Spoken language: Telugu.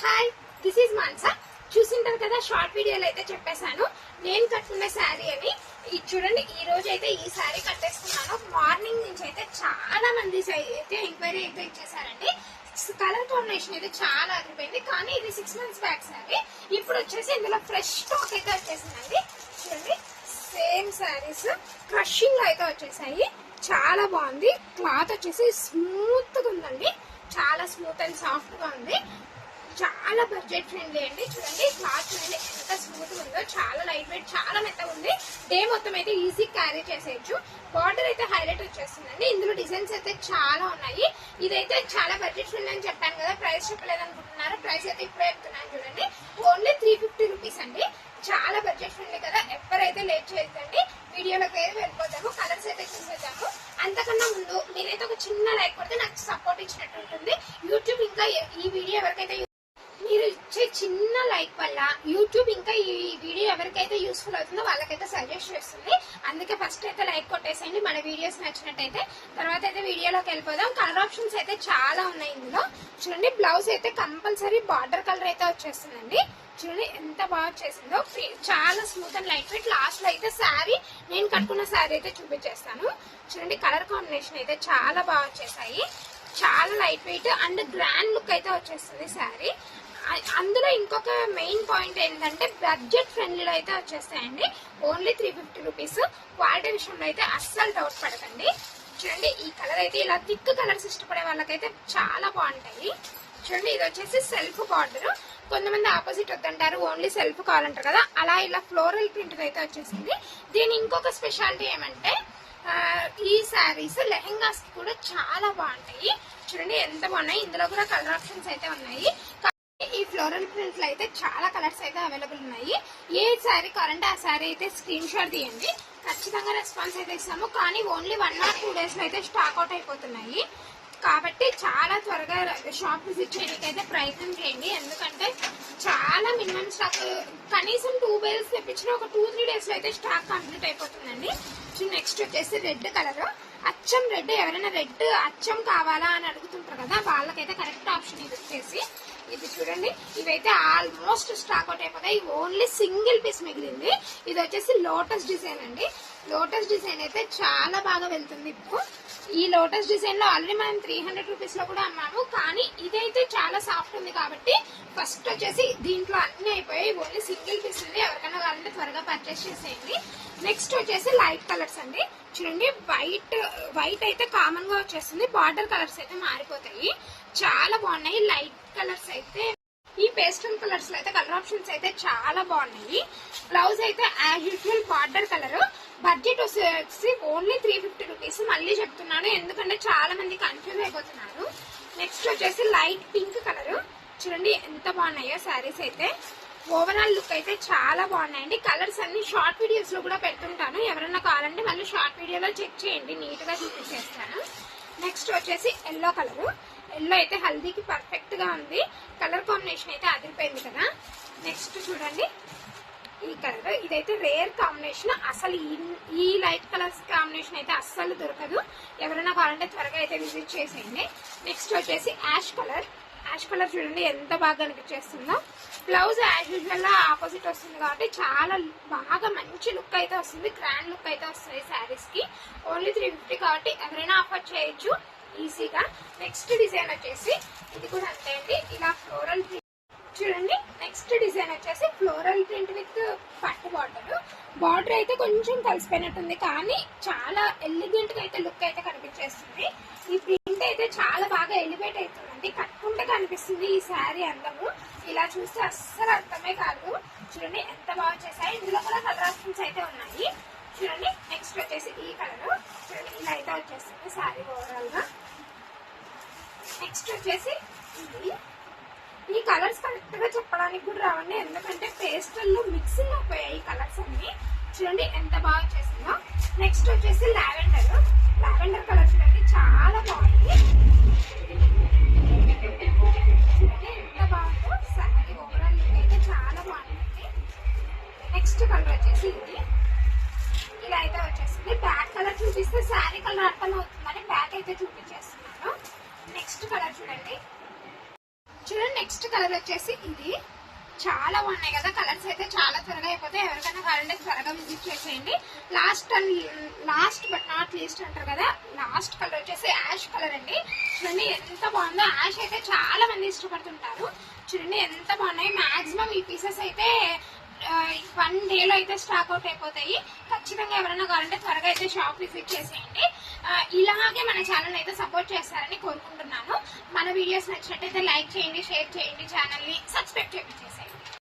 Hi, this is Mansa. చూసింటారు కదా షార్ట్ వీడియోలో అయితే చెప్పేశాను నేను కట్టుకున్న శారీ అని. ఇది చూడండి, ఈ రోజు అయితే ఈ శారీ కట్టేసుకున్నాను. మార్నింగ్ నుంచి అయితే చాలా మంది అయితే ఎంక్వైరీ అయితే ఇచ్చేసారండి. కలర్ కాంబినేషన్ అయితే చాలా అదిరిపోయింది. కానీ ఇది 6 months బ్యాక్ శారీ. ఇప్పుడు వచ్చేసి ఇందులో ఫ్రెష్ స్టాక్ అయితే వచ్చేసిందండి. చూడండి, సేమ్ శారీస్ క్రషింగ్ అయితే వచ్చేసాయి. చాలా బాగుంది. క్లాత్ వచ్చేసి స్మూత్ గా ఉందండి. చాలా స్మూత్ అండ్ సాఫ్ట్ గా ఉంది. చాలా బడ్జెట్ ఫ్రెండ్లీ అండి. చూడండి, క్లాత్ చూడండి ఎంత స్మూత్ ఉందో. చాలా లైట్ వెయిట్, చాలా మెత్తగా ఉంది. డే మొత్తం అయితే ఈజీ క్యారీ చేసేయచ్చు. బార్డర్ అయితే హైలైట్ వచ్చేస్తుందండి. ఇందులో డిజైన్స్ అయితే చాలా ఉన్నాయి. ఇదైతే చాలా బడ్జెట్ ఫ్రెండ్లీ అని చెప్పాను కదా, ప్రైస్ చెప్పలేదు అనుకుంటున్నారు. ప్రైస్ అయితే ఇప్పుడే చెప్తున్నాను చూడండి. ఓన్లీ 350 రూపీస్ అండి. చాలా బడ్జెట్ ఫ్రెండ్లీ కదా, ఎవరైతే లేట్ చేయొద్దండి. వీడియోలోకి అయితే వెళ్ళిపోతాము, కలర్స్ అయితే చూసేద్దాము. అంతకన్నా ముందు మీరైతే ఒక చిన్న లైక్ కొడితే నాకు సపోర్ట్ ఇచ్చినట్టు ఉంటుంది. యూట్యూబ్ ఇంకా ఈ వీడియో ఎవరికైతే మీరు ఇచ్చే చిన్న లైక్ వల్ల యూట్యూబ్ ఇంకా ఈ వీడియో ఎవరికైతే యూస్ఫుల్ అవుతుందో వాళ్ళకైతే సజెస్ట్ చేస్తుంది. అందుకే ఫస్ట్ అయితే లైక్ కొట్టేసేయండి మన వీడియోస్ నచ్చినట్టయితే. తర్వాత అయితే వీడియోలోకి వెళ్ళిపోదాం. కలర్ ఆప్షన్స్ అయితే చాలా ఉన్నాయి ఇందులో. చూడండి, బ్లౌజ్ అయితే కంపల్సరీ బార్డర్ కలర్ అయితే వచ్చేస్తుందండి. చూడండి ఎంత బాగా వచ్చేసిందో. చాలా smooth and light weight. Last లో అయితే శారీ, నేను కట్టుకున్న శారీ అయితే చూపించేస్తాను. చూడండి, కలర్ కాంబినేషన్ అయితే చాలా బాగా వచ్చేసాయి. చాలా light weight and grand look అయితే వచ్చేస్తుంది శారీ. అందులో ఇంకొక మెయిన్ పాయింట్ ఏంటంటే బడ్జెట్ ఫ్రెండ్లీలో అయితే వచ్చేస్తాయండి. Only 350 rupees. క్వాలిటీ విషయంలో అయితే అస్సలు డౌట్ పడకండి. చూడండి, ఈ కలర్ అయితే ఇలా థిక్ కలర్స్ ఇష్టపడే వాళ్ళకైతే చాలా బాగుంటాయి. చూడండి, ఇది వచ్చేసి సెల్ఫ్ బార్డర్. కొంతమంది ఆపోజిట్ వద్దంటారు, ఓన్లీ సెల్ఫ్ కావాలంటారు కదా, అలా ఇలా ఫ్లోరల్ ప్రింట్ అయితే వచ్చేసింది. దీని ఇంకొక స్పెషాలిటీ ఏమంటే ఈ శారీస్ లెహెంగాస్ కూడా చాలా బాగుంటాయి. చూడండి ఎంత బాగున్నాయి. ఇందులో కూడా కలర్ ఆప్షన్స్ అయితే ఉన్నాయి. ఈ ఫ్లోరల్ ప్రింట్ లో అయితే చాలా కలర్స్ అయితే అవైలబుల్ ఉన్నాయి. ఏ శారీ కావాలంటే ఆ శారీ అయితే స్క్రీన్ షాట్ తీయండి, ఖచ్చితంగా రెస్పాన్స్ అయితే ఇస్తాము. కానీ ఓన్లీ 1 or 2 days లో అయితే స్టాక్ అవుట్ అయిపోతున్నాయి. కాబట్టి చాలా త్వరగా షాప్ విజిట్ చేయడానికి అయితే ప్రయత్నం చేయండి. ఎందుకంటే చాలా మినిమం స్టాక్, కనీసం 2 bales తెప్పించిన ఒక 2-3 days లో అయితే స్టాక్ కంప్లీట్ అయిపోతుందండి. నెక్స్ట్ వచ్చేసి రెడ్ కలర్. అచ్చం రెడ్, ఎవరైనా రెడ్ అచ్చం కావాలా అని అడుగుతుంటారు కదా, వాళ్ళకైతే కరెక్ట్ ఆప్షన్ ఇది వచ్చేసి. ఇది చూడండి, ఇవైతే ఆల్మోస్ట్ స్టాక్ అవుట్ అయిపోతాయి. ఓన్లీ సింగిల్ పీస్ మిగిలింది. ఇది వచ్చేసి లోటస్ డిజైన్ అండి. లోటస్ డిజైన్ అయితే చాలా బాగా వెళ్తుంది ఇప్పుడు. ఈ లోటస్ డిజైన్ లో ఆల్రెడీ మనం 300 రూపీస్ లో కూడా అమ్మాము. కానీ ఇదైతే చాలా సాఫ్ట్ ఉంది కాబట్టి ఫస్ట్ వచ్చేసి దీంట్లో అన్ని అయిపోయాయి. ఓన్లీ సింగిల్ పీస్ ఉంది. ఎవరికైనా కావాలంటే త్వరగా పర్చేస్ చేసేయండి. నెక్స్ట్ వచ్చేసి లైట్ కలర్స్ అండి. చూడండి, వైట్ అయితే కామన్ గా వచ్చేస్తుంది. బార్డర్ కలర్స్ అయితే మారిపోతాయి. చాలా బాగున్నాయి. లైట్ కలర్స్ అయితే ఈ పేస్టల్ కలర్స్ లో అయితే కలర్ ఆప్షన్స్ అయితే చాలా బాగున్నాయి. బ్లౌజ్ అయితే as usual border colour. Budget వచ్చేసి ఓన్లీ 350 రూపీస్. మళ్ళీ చెప్తున్నాను ఎందుకంటే చాలా మంది కన్ఫ్యూజ్ అయిపోతున్నారు. నెక్స్ట్ వచ్చేసి లైట్ పింక్ కలర్. చూడండి ఎంత బాగున్నాయో శారీస్ అయితే. ఓవరాల్ లుక్ అయితే చాలా బాగున్నాయండి. కలర్స్ అన్ని షార్ట్ వీడియోస్ లో కూడా పెడుతుంటాను, ఎవరైనా కావాలంటే మళ్ళీ షార్ట్ వీడియోలో చెక్ చేయండి, నీట్ గా చూపించేస్తాను. నెక్స్ట్ వచ్చేసి ఎల్లో కలర్. ఎల్లో అయితే హల్దీకి పర్ఫెక్ట్ గా ఉంది. కలర్ కాంబినేషన్ అయితే అదిరిపోయింది కదా. నెక్స్ట్ చూడండి, ఈ కలర్ ఇదైతే రేర్ కాంబినేషన్. అసలు ఈ లైట్ కలర్స్ కాంబినేషన్ అయితే అస్సలు దొరకదు. ఎవరైనా కావాలంటే త్వరగా అయితే విజిట్ చేసేయండి. నెక్స్ట్ వచ్చేసి యాష్ కలర్. యాష్ కలర్ చూడండి ఎంత బాగా కనిపించేస్తుందో. బ్లౌజ్ యాజ్ యూజువల్ గా ఆపోజిట్ వస్తుంది కాబట్టి చాలా బాగా మంచి లుక్ అయితే వస్తుంది. గ్రాండ్ లుక్ అయితే వస్తుంది శారీస్ కి. ఓన్లీ 350 కాబట్టి ఎవరైనా ఆఫర్ చేయొచ్చు ఈజీగా. నెక్స్ట్ డిజైన్ వచ్చేసి ఇది కూడా అంతే అండి, ఇలా ఫ్లోరల్ ప్రింట్. చూడండి, నెక్స్ట్ డిజైన్ వచ్చేసి ఫ్లోరల్ ప్రింట్ విత్ పట్టు బార్డర్. బార్డర్ అయితే కొంచెం కలిసిపోయినట్టుంది కానీ చాలా ఎలిగెంట్ గా అయితే లుక్ అయితే కనిపించేస్తుంది. ఈ ప్రింట్ అయితే చాలా బాగా ఎలివేట్ అవుతుందండి. కట్టుకుంటే కనిపిస్తుంది ఈ శారీ అందము. ఇలా చూస్తే అస్సలు అర్థమే కాదు. చూడండి ఎంత బాగా చేశాయి. ఇందులో కూడా కలర్ ఆప్షన్స్ అయితే ఉన్నాయి. చూడండి, నెక్స్ట్ వచ్చేసి ఈ కలర్. చూడండి, ఇలా అయితే వచ్చేస్తుంది శారీ ఓవరాల్ గా. నెక్స్ట్ వచ్చేసి ఈ కలర్స్ కరెక్ట్ గా చెప్పడానికి కూడా రావండి, ఎందుకంటే పేస్టల్ లో మిక్సింగ్ అయిపోయాయి ఈ కలర్స్ అన్ని. చూడండి ఎంత బాగా వచ్చేసిందో. నెక్స్ట్ వచ్చేసి లావెండర్. లావెండర్ కలర్ చూడండి చాలా బాగుంది. ఎంత బాగుందో శారీ ఓవరాల్ లుక్ అయితే చాలా బాగుంటుంది. నెక్స్ట్ కలర్ వచ్చేసి ఇది ఇలా అయితే వచ్చేసింది. బ్యాక్ కలర్ చూపిస్తే శారీ కలర్ అర్థం అవుతుందని బ్యాక్ అయితే చూపించేస్తున్నాను. నెక్స్ట్ కలర్ చూడండి. నెక్స్ట్ కలర్ కలర్ వచ్చేసి ఇది. చాలా బాగున్నాయి కదా కలర్స్, అయితే చాలా త్వరగా అయిపోతాయి. ఎవరికైనా కావాలంటే త్వరగా విజిట్ చేసేయండి. లాస్ట్ బట్ నాట్ లీస్ట్ అంటారు కదా, లాస్ట్ కలర్ వచ్చేసి యాష్ కలర్ అండి. చూడండి ఎంత బాగుందో. యాష్ అయితే చాలా మంది ఇష్టపడుతుంటారు. చూడండి ఎంత బాగున్నాయి. మాక్సిమం ఈ పీసెస్ అయితే 1 డేలో అయితే స్టాక్ అవుట్ అయిపోతాయి. ఖచ్చితంగా ఎవరైనా కావాలంటే త్వరగా అయితే షాప్ విజిట్ చేసేయండి. ఇలాగే మన ఛానల్ అయితే సపోర్ట్ చేస్తారని కోరుకుంటున్నాను. మన వీడియోస్ నచ్చినట్టయితే లైక్ చేయండి, షేర్ చేయండి, ఛానల్ని సబ్స్క్రైబ్ చేయండి.